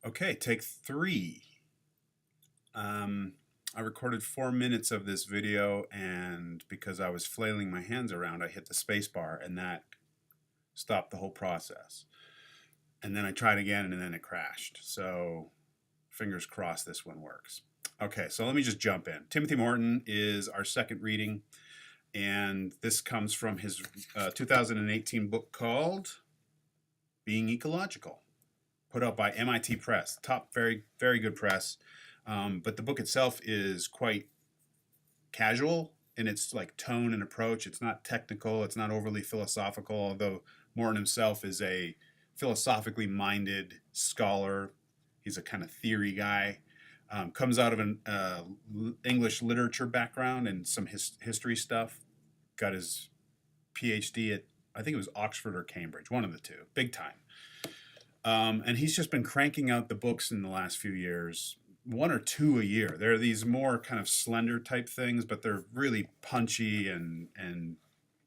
Okay, take 3. I recorded 4 minutes of this video, and because I was flailing my hands around, I hit the space bar, and that stopped the whole process. And then I tried again, and then it crashed. So fingers crossed this one works. Okay, so let me just jump in. Timothy Morton is our second reading, and this comes from his 2018 book called Being Ecological, put out by MIT Press. Top, very, very good press. But the book itself is quite casual in its like tone and approach. It's not technical. It's not overly philosophical, although Morton himself is a philosophically minded scholar. He's a kind of theory guy. Comes out of an English literature background and some history stuff. Got his PhD at, I think it was Oxford or Cambridge, one of the two, big time. And he's just been cranking out the books in the last few years, 1 or 2 a year. They're these more kind of slender type things, but they're really punchy, and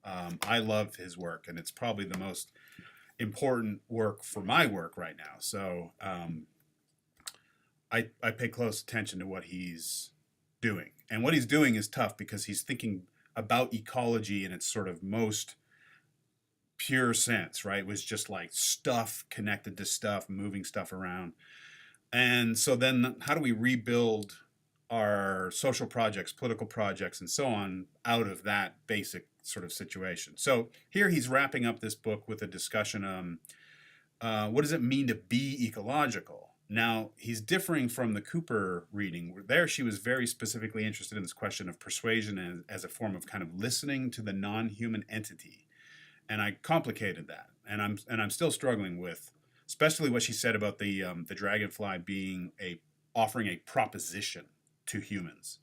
I love his work, and it's probably the most important work for my work right now. So I pay close attention to what he's doing. And what he's doing is tough because he's thinking about ecology in its sort of most pure sense, right? It was just like stuff connected to stuff, moving stuff around. And so then how do we rebuild our social projects, political projects, and so on out of that basic sort of situation? So here he's wrapping up this book with a discussion on what does it mean to be ecological? Now, he's differing from the Cooper reading. There she was very specifically interested in this question of persuasion as a form of kind of listening to the non-human entity. And I complicated that, and I'm still struggling with, especially what she said about the dragonfly being offering a proposition to humans.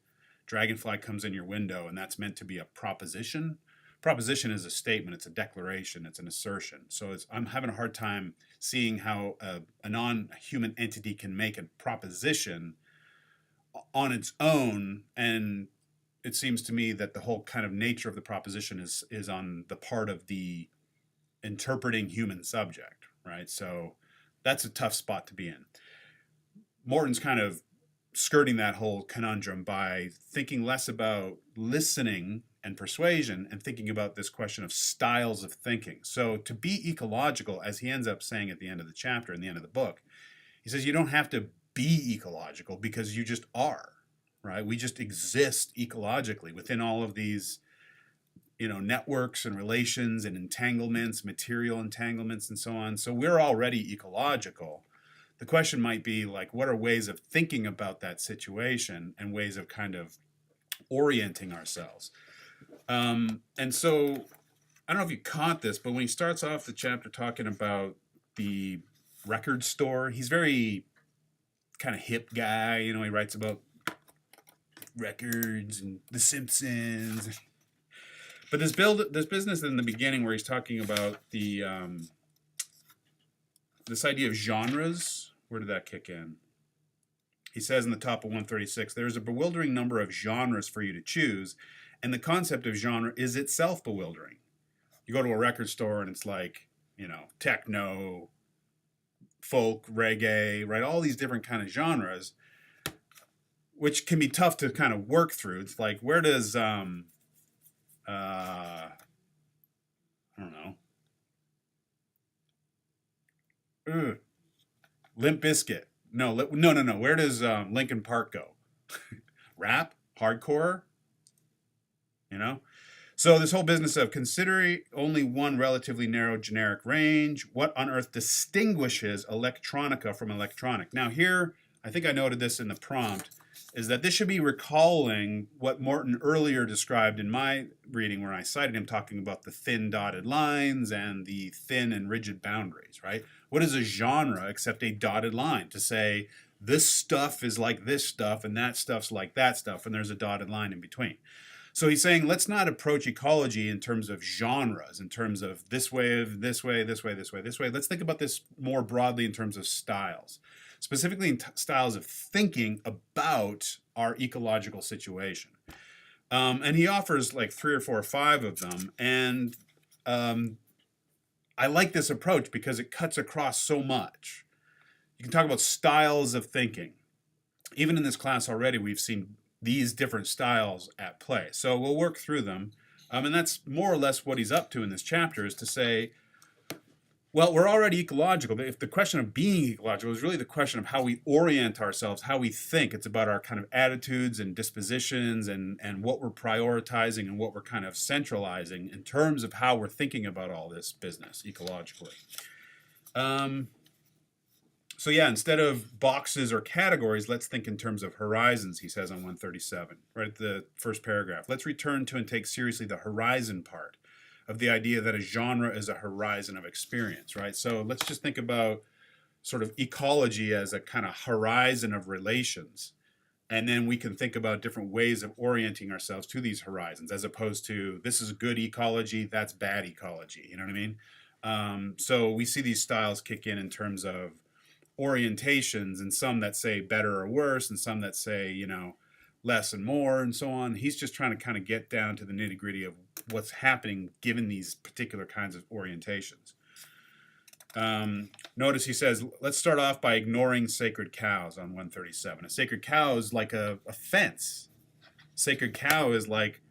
Dragonfly comes in your window, and that's meant to be a proposition. Proposition is a statement, it's a declaration, it's an assertion. So I'm having a hard time seeing how a non-human entity can make a proposition on its own, and it seems to me that the whole kind of nature of the proposition is on the part of the interpreting human subject, right? So that's a tough spot to be in. Morton's kind of skirting that whole conundrum by thinking less about listening and persuasion and thinking about this question of styles of thinking. So to be ecological, as he ends up saying at the end of the chapter, in the end of the book, he says you don't have to be ecological because you just are. Right? We just exist ecologically within all of these, networks and relations and entanglements, material entanglements and so on. So we're already ecological. The question might be like, what are ways of thinking about that situation and ways of kind of orienting ourselves? And so I don't know if you caught this, but when he starts off the chapter talking about the record store, he's very kind of hip guy. He writes about records and The Simpsons, but this business in the beginning where he's talking about the this idea of genres. Where did that kick in? He says in the top of 136, there's a bewildering number of genres for you to choose, and the concept of genre is itself bewildering. You go to a record store and it's like, techno, folk, reggae, right? All these different kind of genres, which can be tough to kind of work through. It's like, where does, I don't know, Limp Bizkit. No. Where does Linkin Park go? Rap? Hardcore? So this whole business of considering only one relatively narrow generic range, what on earth distinguishes electronica from electronic? Now here, I think I noted this in the prompt, is that this should be recalling what Morton earlier described in my reading where I cited him talking about the thin dotted lines and the thin and rigid boundaries, right? What is a genre except a dotted line to say this stuff is like this stuff and that stuff's like that stuff and there's a dotted line in between. So he's saying let's not approach ecology in terms of genres, in terms of this way, this way, this way, this way, this way. Let's think about this more broadly in terms of styles. Specifically in styles of thinking about our ecological situation. And he offers like 3 or 4 or 5 of them. And I like this approach because it cuts across so much. You can talk about styles of thinking. Even in this class already, we've seen these different styles at play. So we'll work through them. And that's more or less what he's up to in this chapter, is to say, well, we're already ecological, but if the question of being ecological is really the question of how we orient ourselves, how we think, it's about our kind of attitudes and dispositions and what we're prioritizing and what we're kind of centralizing in terms of how we're thinking about all this business ecologically. So yeah, instead of boxes or categories, let's think in terms of horizons, he says on 137, right at the first paragraph. Let's return to and take seriously the horizon part of the idea that a genre is a horizon of experience, right? So let's just think about sort of ecology as a kind of horizon of relations. And then we can think about different ways of orienting ourselves to these horizons, as opposed to this is good ecology, that's bad ecology. You know what I mean? So we see these styles kick in terms of orientations, and some that say better or worse, and some that say, you know, less and more, and so on. He's just trying to kind of get down to the nitty gritty of what's happening given these particular kinds of orientations. Notice he says, let's start off by ignoring sacred cows on 137. A sacred cow is like a fence. Sacred cow is like,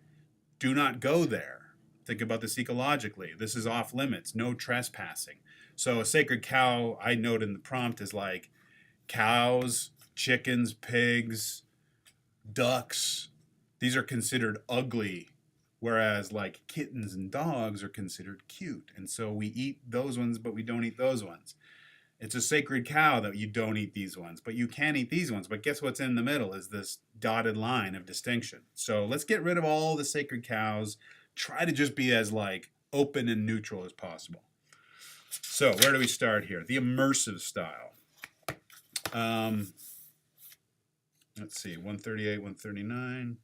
do not go there. Think about this ecologically. This is off limits, no trespassing. So a sacred cow, I note in the prompt, is like cows, chickens, pigs, ducks. These are considered ugly, whereas like kittens and dogs are considered cute. And so we eat those ones, but we don't eat those ones. It's a sacred cow that you don't eat these ones, but you can eat these ones. But guess what's in the middle is this dotted line of distinction. So let's get rid of all the sacred cows. Try to just be as like open and neutral as possible. So where do we start here? The immersive style. Let's see, 138, 139.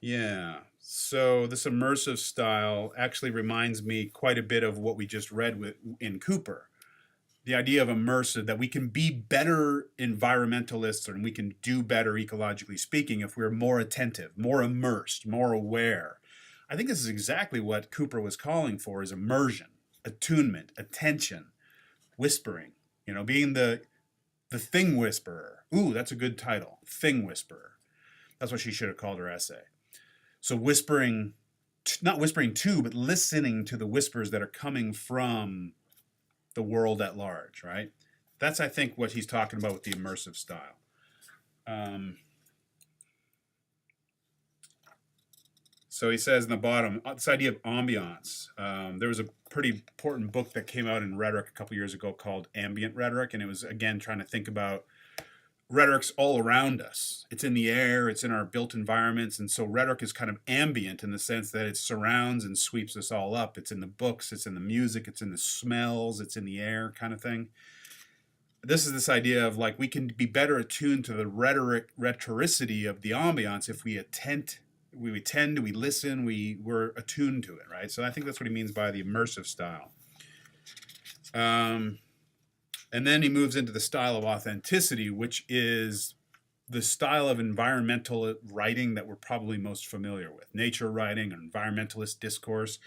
Yeah, so this immersive style actually reminds me quite a bit of what we just read in Cooper. The idea of immersive, that we can be better environmentalists and we can do better ecologically speaking if we're more attentive, more immersed, more aware. I think this is exactly what Cooper was calling for, is immersion, attunement, attention, whispering, you know, being the thing whisperer. Ooh, that's a good title, thing whisperer. That's what she should have called her essay. So whispering, not whispering to, but listening to the whispers that are coming from the world at large, right? That's, I think, what he's talking about with the immersive style. So he says in the bottom, this idea of ambiance. There was a pretty important book that came out in rhetoric a couple years ago called Ambient Rhetoric, and it was, again, trying to think about rhetoric's all around us. It's in the air, it's in our built environments, and so rhetoric is kind of ambient in the sense that it surrounds and sweeps us all up. It's in the books, it's in the music, it's in the smells, it's in the air kind of thing. This is this idea of like we can be better attuned to the rhetoricity of the ambiance if we attend, we listen, we're attuned to it, right? So I think that's what he means by the immersive style. And then he moves into the style of authenticity, which is the style of environmental writing that we're probably most familiar with. Nature writing, or environmentalist discourse.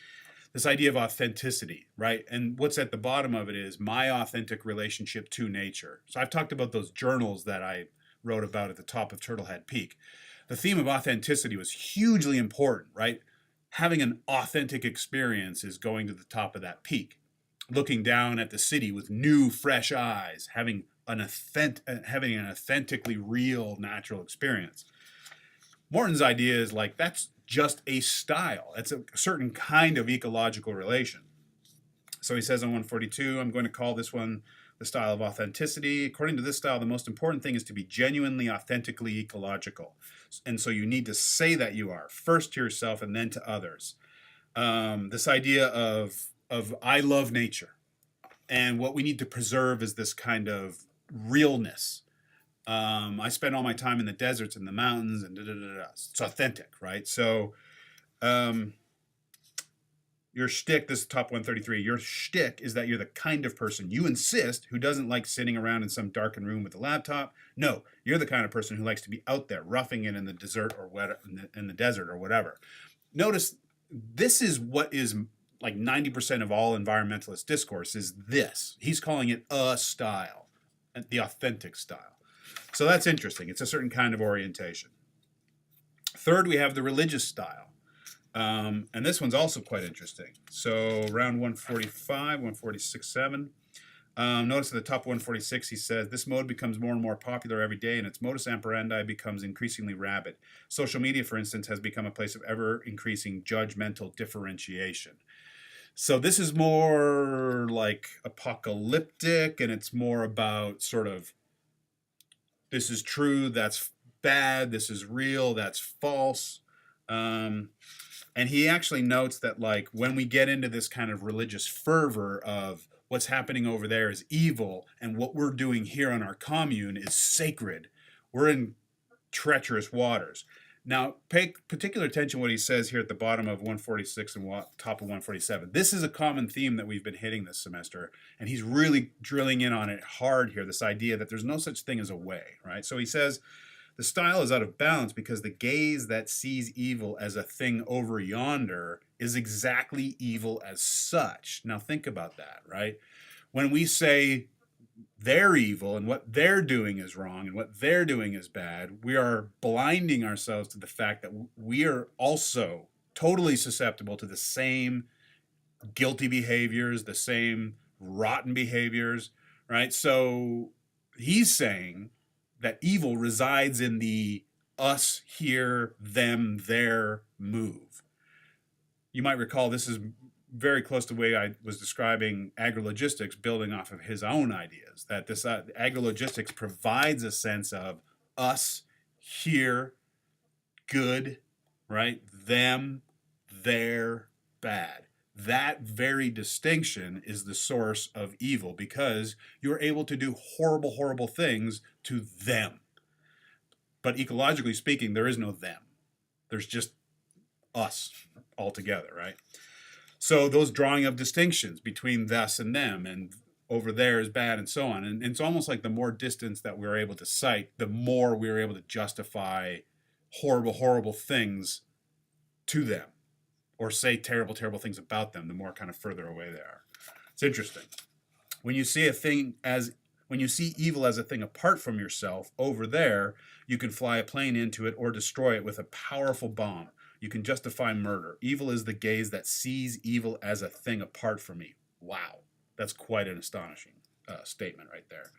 This idea of authenticity, right? And what's at the bottom of it is my authentic relationship to nature. So I've talked about those journals that I wrote about at the top of Turtlehead Peak. The theme of authenticity was hugely important, right? Having an authentic experience is going to the top of that peak. Looking down at the city with new, fresh eyes, having an authentically real, natural experience. Morton's idea is like, that's just a style. It's a certain kind of ecological relation. So he says on 142, I'm going to call this one the style of authenticity. According to this style, the most important thing is to be genuinely, authentically ecological. And so you need to say that you are, first to yourself and then to others. This idea of I love nature, and what we need to preserve is this kind of realness. I spend all my time in the deserts and the mountains and It's authentic, right? So your shtick, this is top 133, your shtick is that you're the kind of person you insist who doesn't like sitting around in some darkened room with a laptop. No, you're the kind of person who likes to be out there roughing it in the desert or in the desert or whatever. Notice this is what is like 90% of all environmentalist discourse is this. He's calling it a style, the authentic style. So that's interesting. It's a certain kind of orientation. Third, we have the religious style. And this one's also quite interesting. So around 145, 146, 7. Notice at the top 146, he says, this mode becomes more and more popular every day, and its modus operandi becomes increasingly rabid. Social media, for instance, has become a place of ever-increasing judgmental differentiation. So this is more like apocalyptic, and it's more about sort of, this is true, that's bad, this is real, that's false. And he actually notes that, like, when we get into this kind of religious fervor of what's happening over there is evil and what we're doing here on our commune is sacred, we're in treacherous waters. Now, pay particular attention to what he says here at the bottom of 146 and top of 147. This is a common theme that we've been hitting this semester, and he's really drilling in on it hard here, this idea that there's no such thing as a way, right? So he says, the style is out of balance because the gaze that sees evil as a thing over yonder is exactly evil as such. Now think about that, right? When we say they're evil and what they're doing is wrong and what they're doing is bad, we are blinding ourselves to the fact that we are also totally susceptible to the same guilty behaviors, the same rotten behaviors, right? So he's saying that evil resides in the us, here, them, their move. You might recall this is very close to the way I was describing agrologistics, building off of his own ideas, that this agrologistics provides a sense of us, here, good, right? Them, their, bad. That very distinction is the source of evil because you're able to do horrible, horrible things to them. But ecologically speaking, there is no them. There's just us altogether, right? So those drawing of distinctions between thus and them and over there is bad and so on. And it's almost like the more distance that we're able to cite, the more we're able to justify horrible, horrible things to them or say terrible, terrible things about them, the more kind of further away they are. It's interesting. When you see evil as a thing apart from yourself over there, you can fly a plane into it or destroy it with a powerful bomb. You can justify murder. Evil is the gaze that sees evil as a thing apart from me. Wow, that's quite an astonishing statement right there.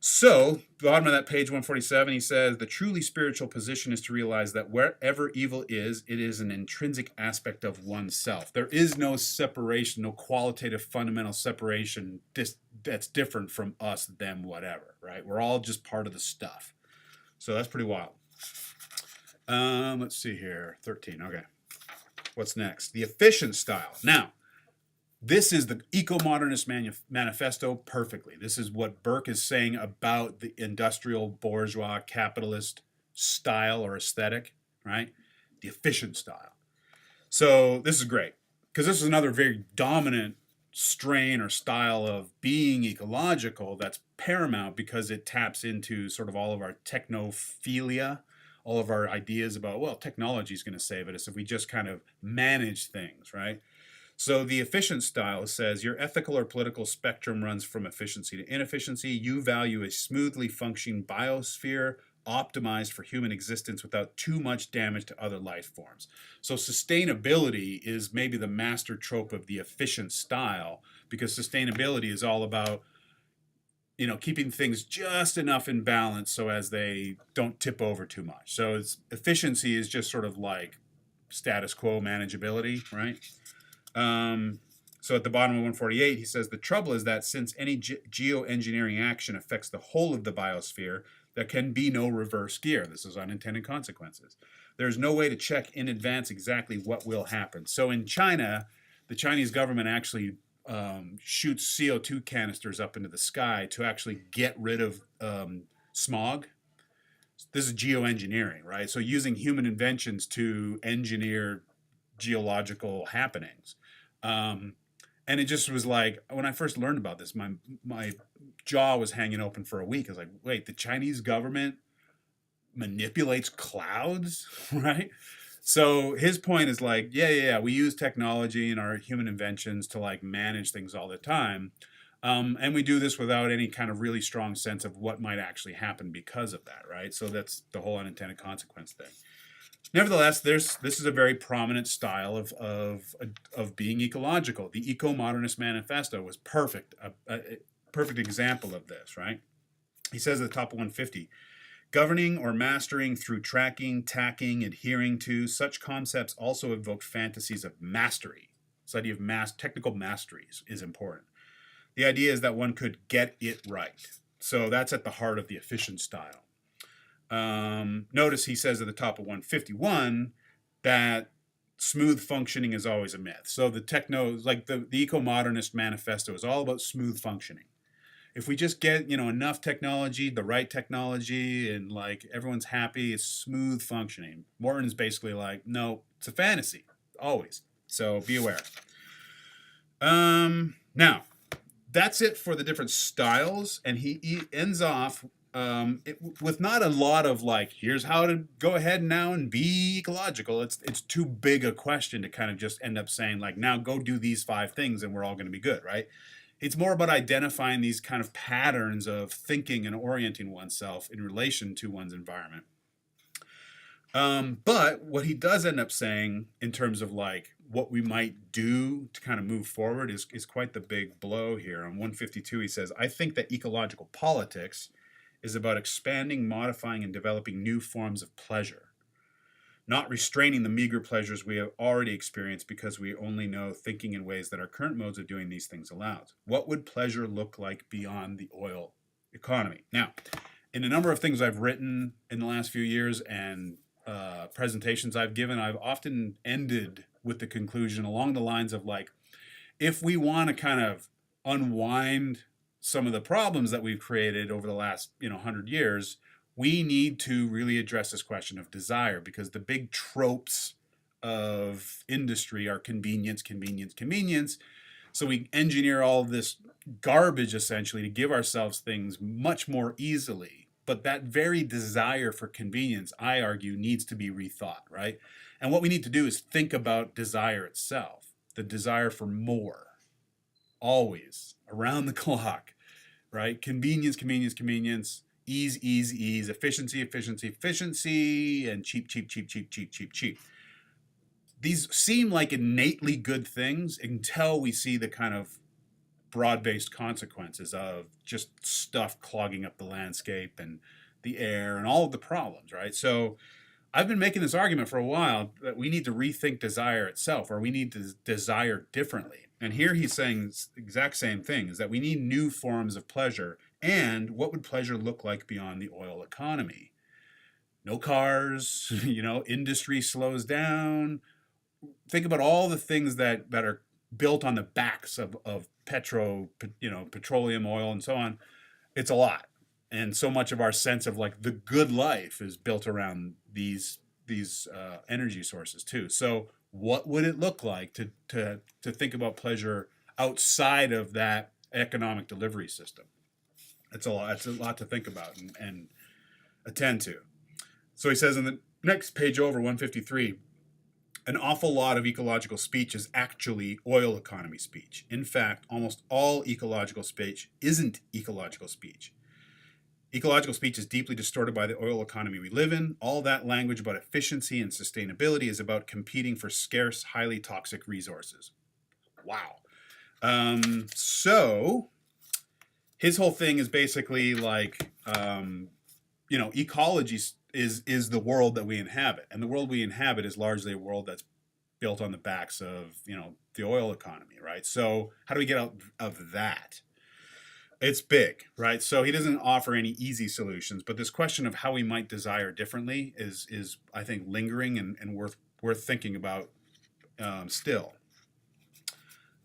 So, bottom of that page 147, he says, the truly spiritual position is to realize that wherever evil is, it is an intrinsic aspect of oneself. There is no separation, no qualitative fundamental separation that's different from us, them, whatever, right? We're all just part of the stuff. So that's pretty wild. Let's see here, 13, okay. What's next? The efficient style. Now, this is the Eco Modernist Manifesto perfectly. This is what Burke is saying about the industrial bourgeois capitalist style or aesthetic, right? The efficient style. So this is great because this is another very dominant strain or style of being ecological that's paramount because it taps into sort of all of our technophilia, all of our ideas about, well, technology is going to save us if we just kind of manage things, right? So the efficient style says your ethical or political spectrum runs from efficiency to inefficiency. You value a smoothly functioning biosphere optimized for human existence without too much damage to other life forms. So sustainability is maybe the master trope of the efficient style because sustainability is all about, you know, keeping things just enough in balance so as they don't tip over too much. So efficiency is just sort of like status quo manageability, right? So at the bottom of 148, he says, the trouble is that since any geoengineering action affects the whole of the biosphere, there can be no reverse gear. This is unintended consequences. There's no way to check in advance exactly what will happen. So in China, the Chinese government actually shoots CO2 canisters up into the sky to actually get rid of smog. This is geoengineering, right? So using human inventions to engineer geological happenings. And it just was like, when I first learned about this, my jaw was hanging open for a week. I was like, wait, the Chinese government manipulates clouds, right? So his point is like, yeah, we use technology and our human inventions to like manage things all the time. And we do this without any kind of really strong sense of what might actually happen because of that, right? So that's the whole unintended consequence thing. Nevertheless, this is a very prominent style of being ecological. The Eco Modernist Manifesto was perfect, a perfect example of this, right? He says at the top of 150, governing or mastering through tracking, tacking, adhering to, such concepts also evoke fantasies of mastery. This idea of technical masteries is important. The idea is that one could get it right. So that's at the heart of the efficient style. Notice he says at the top of 151 that smooth functioning is always a myth. So the Eco Modernist Manifesto is all about smooth functioning. If we just get, enough technology, the right technology, and like everyone's happy, it's smooth functioning. Morton's basically like, no, it's a fantasy, always. So be aware. Now, that's it for the different styles, and he ends off with not a lot of like, here's how to go ahead now and be ecological. It's too big a question to kind of just end up saying like, now go do these 5 things and we're all going to be good, right? It's more about identifying these kind of patterns of thinking and orienting oneself in relation to one's environment. But what he does end up saying in terms of like what we might do to kind of move forward is quite the big blow here. On 152, he says, I think that ecological politics is about expanding, modifying, and developing new forms of pleasure, not restraining the meager pleasures we have already experienced because we only know thinking in ways that our current modes of doing these things allows. What would pleasure look like beyond the oil economy? Now, in a number of things I've written in the last few years and presentations I've given, I've often ended with the conclusion along the lines of like, if we want to kind of unwind some of the problems that we've created over the last 100 years, we need to really address this question of desire, because the big tropes of industry are convenience, convenience, convenience. So we engineer all of this garbage essentially to give ourselves things much more easily. But that very desire for convenience, I argue, needs to be rethought, right? And what we need to do is think about desire itself, the desire for more, always, around the clock, right? Convenience, convenience, convenience. Ease, ease, ease, efficiency, efficiency, efficiency, and cheap, cheap, cheap, cheap, cheap, cheap, cheap. These seem like innately good things until we see the kind of broad-based consequences of just stuff clogging up the landscape and the air and all of the problems, right? So I've been making this argument for a while that we need to rethink desire itself, or we need to desire differently. And here he's saying the exact same thing, is that we need new forms of pleasure. And what would pleasure look like beyond the oil economy? No cars, industry slows down. Think about all the things that are built on the backs of petroleum, oil, and so on. It's a lot. And so much of our sense of like the good life is built around these energy sources too. So what would it look like to think about pleasure outside of that economic delivery system? It's a lot to think about and attend to. So he says in the next page over, 153, an awful lot of ecological speech is actually oil economy speech. In fact, almost all ecological speech isn't ecological speech. Ecological speech is deeply distorted by the oil economy we live in. All that language about efficiency and sustainability is about competing for scarce, highly toxic resources. Wow. So his whole thing is basically like, ecology is the world that we inhabit. And the world we inhabit is largely a world that's built on the backs of, the oil economy, right? So how do we get out of that? It's big, right? So he doesn't offer any easy solutions, but this question of how we might desire differently is I think, lingering and worth thinking about still.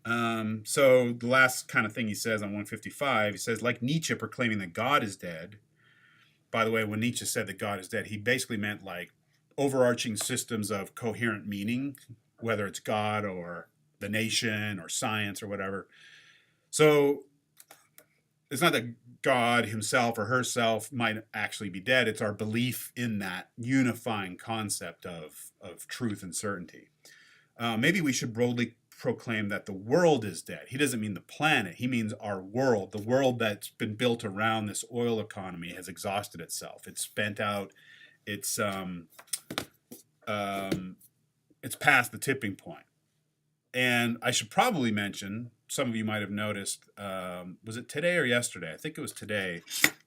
So the last kind of thing he says on 155, he says, like Nietzsche proclaiming that God is dead. By the way, when Nietzsche said that God is dead, he basically meant like overarching systems of coherent meaning, whether it's God or the nation or science or whatever. So it's not that God himself or herself might actually be dead. It's our belief in that unifying concept of truth and certainty. Maybe we should boldly proclaim that the world is dead. He doesn't mean the planet. He means our world. The world that's been built around this oil economy has exhausted itself. It's spent out. It's past the tipping point. And I should probably mention, some of you might have noticed, was it today or yesterday? I think it was today,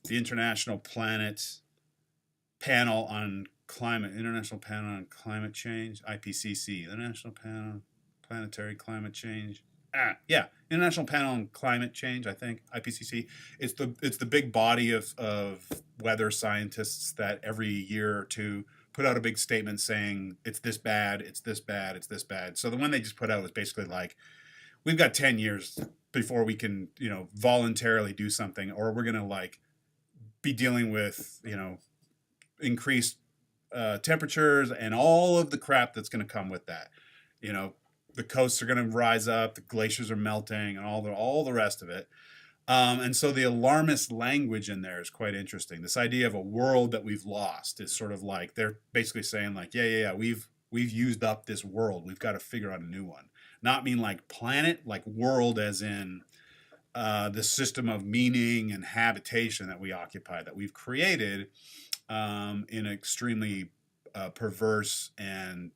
the International Panel on Climate Change, IPCC, the International Planetary Climate Change. International Panel on Climate Change, I think, IPCC. It's the big body of weather scientists that every year or two put out a big statement saying it's this bad, it's this bad, it's this bad. So the one they just put out was basically like, we've got 10 years before we can, voluntarily do something, or we're going to like be dealing with, increased temperatures and all of the crap that's going to come with that. The coasts are going to rise up, the glaciers are melting, and all the rest of it. And so the alarmist language in there is quite interesting. This idea of a world that we've lost is sort of like they're basically saying like, we've used up this world. We've got to figure out a new one. Not mean like planet, like world as in the system of meaning and habitation that we occupy, that we've created in an extremely perverse and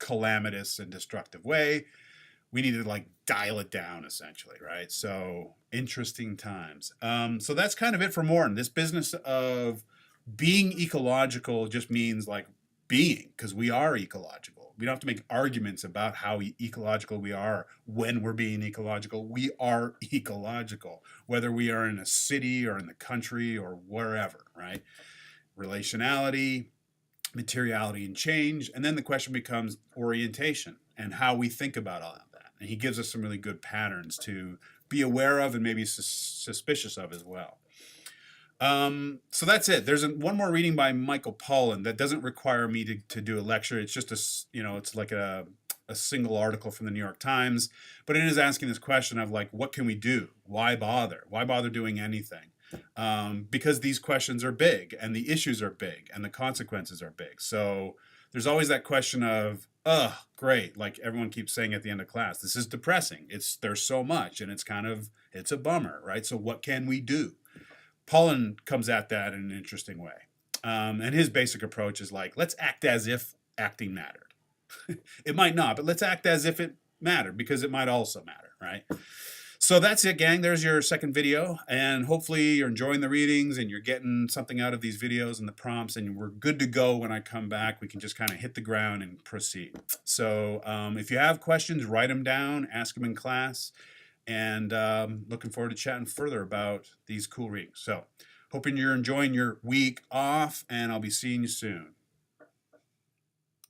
calamitous and destructive way. We need to like dial it down essentially, right? So interesting times. So that's kind of it for Morton. This business of being ecological just means like being, because we are ecological. We don't have to make arguments about how ecological we are when we're being ecological. We are ecological, whether we are in a city or in the country or wherever, right? Relationality, materiality, and change. And then the question becomes orientation and how we think about all of that. And he gives us some really good patterns to be aware of and maybe suspicious of as well. So that's it. There's one more reading by Michael Pollan that doesn't require me to do a lecture. It's just it's like a single article from the New York Times, but it is asking this question of like, what can we do? Why bother? Why bother doing anything? Because these questions are big and the issues are big and the consequences are big. So there's always that question of, great. Like everyone keeps saying at the end of class, this is depressing. There's so much and it's a bummer, right? So what can we do? Pollan comes at that in an interesting way. And his basic approach is like, let's act as if acting mattered. It might not, but let's act as if it mattered because it might also matter, right? So that's it, gang. There's your second video. And hopefully you're enjoying the readings and you're getting something out of these videos and the prompts, and we're good to go when I come back. We can just kind of hit the ground and proceed. So if you have questions, write them down, ask them in class. And looking forward to chatting further about these cool readings. So hoping you're enjoying your week off, and I'll be seeing you soon.